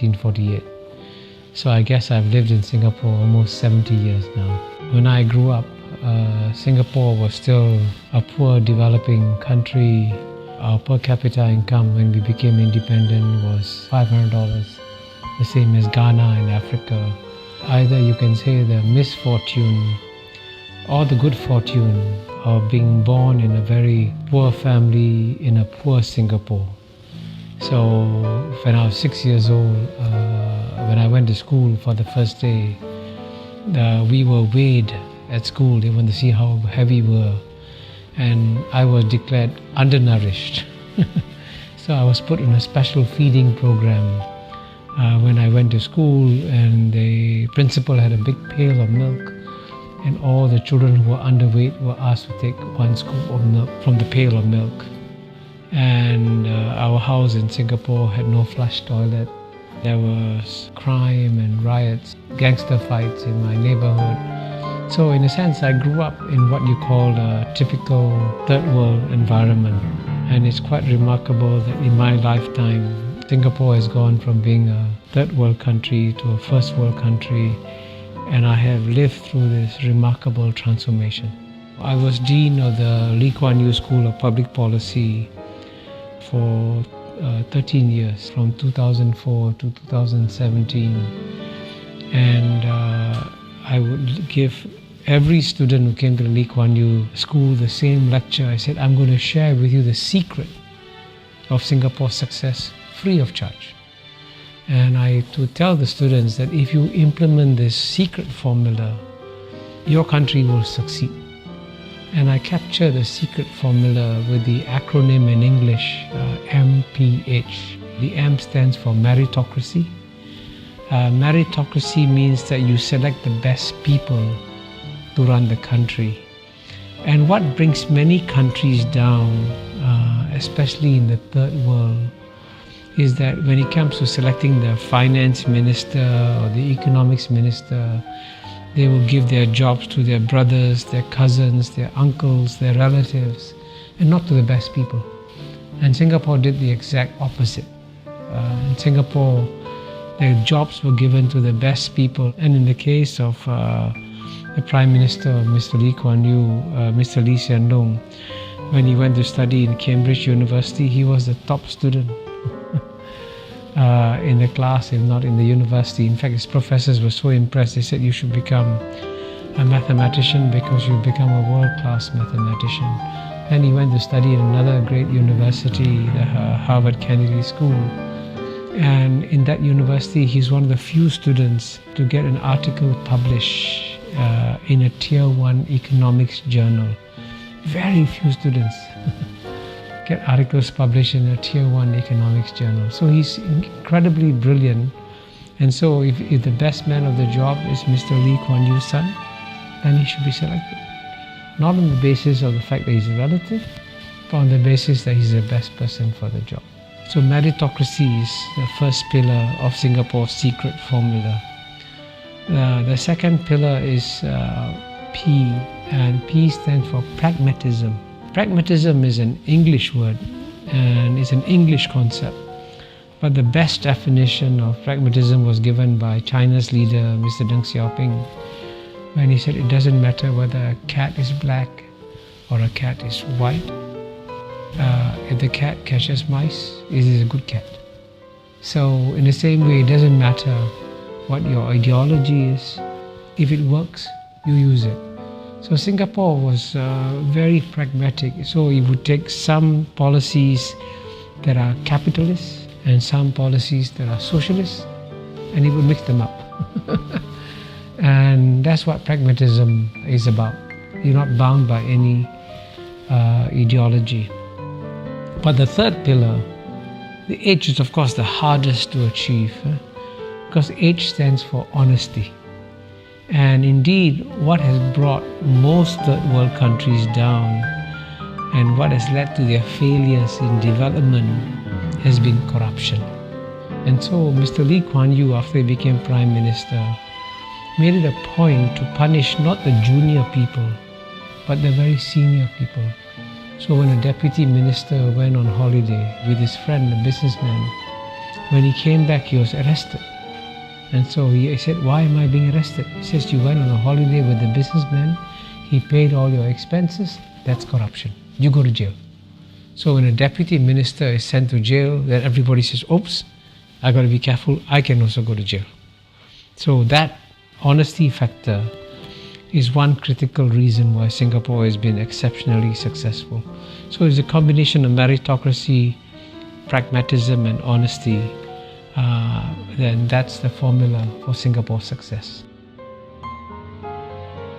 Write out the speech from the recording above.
1948. So I guess I've lived in Singapore almost 70 years now. When I grew up, Singapore was still a poor developing country. Our per capita income when we became independent was $500, the same as Ghana in Africa. Either you can say the misfortune or the good fortune of being born in a very poor family in a poor Singapore. So when I was 6 years old, when I went to school for the first day, we were weighed at school. They wanted to see how heavy we were. And I was declared undernourished. So I was put in a special feeding program when I went to school, and the principal had a big pail of milk, and all the children who were underweight were asked to take one scoop of milk from the pail of milk. And our house in Singapore had no flush toilet. There was crime and riots, gangster fights in my neighborhood. So in a sense, I grew up in what you call a typical third world environment. And it's quite remarkable that in my lifetime, Singapore has gone from being a third world country to a first world country. And I have lived through this remarkable transformation. I was Dean of the Lee Kuan Yew School of Public Policy for 13 years, from 2004 to 2017. And I would give every student who came to the Lee Kuan Yew School the same lecture. I said, I'm going to share with you the secret of Singapore's success free of charge. And I to tell the students that if you implement this secret formula, your country will succeed. And I capture the secret formula with the acronym in English, MPH. The M stands for meritocracy. Meritocracy means that you select the best people to run the country. And what brings many countries down, especially in the third world, is that when it comes to selecting the finance minister or the economics minister, they will give their jobs to their brothers, their cousins, their uncles, their relatives, and not to the best people. And Singapore did the exact opposite. In Singapore, their jobs were given to the best people. And in the case of the Prime Minister, Mr. Lee Kuan Yew, Mr. Lee Hsien Loong, when he went to study in Cambridge University, he was the top student in the class, if not in the university. In fact, his professors were so impressed, they said, you should become a mathematician because you'll become a world-class mathematician. Then he went to study in another great university, the Harvard Kennedy School. And in that university, he's one of the few students to get an article published in a Tier 1 economics journal. Very few students get articles published in a Tier 1 economics journal. So he's incredibly brilliant. And so if the best man of the job is Mr. Lee Kuan Yew's son, then he should be selected. Not on the basis of the fact that he's a relative, but on the basis that he's the best person for the job. So meritocracy is the first pillar of Singapore's secret formula. The second pillar is P, and P stands for pragmatism. Pragmatism is an English word and it's an English concept. But the best definition of pragmatism was given by China's leader, Mr. Deng Xiaoping, when he said it doesn't matter whether a cat is black or a cat is white. If the cat catches mice, it is a good cat. So in the same way, it doesn't matter what your ideology is. If it works, you use it. So Singapore was very pragmatic. So it would take some policies that are capitalist and some policies that are socialist, and it would mix them up. And that's what pragmatism is about. You're not bound by any ideology. But the third pillar, the H is of course the hardest to achieve, because H stands for honesty. And indeed, what has brought most third world countries down and what has led to their failures in development has been corruption. And so Mr. Lee Kuan Yew, after he became Prime Minister, made it a point to punish not the junior people, but the very senior people. So when a deputy minister went on holiday with his friend, a businessman, When he came back, he was arrested. And so he said, why am I being arrested? He says, you went on a holiday with the businessman, he paid all your expenses, that's corruption. You go to jail. So when a deputy minister is sent to jail, then everybody says, oops, I got to be careful, I can also go to jail. So that honesty factor is one critical reason why Singapore has been exceptionally successful. So it's a combination of meritocracy, pragmatism and honesty. Then that's the formula for Singapore's success.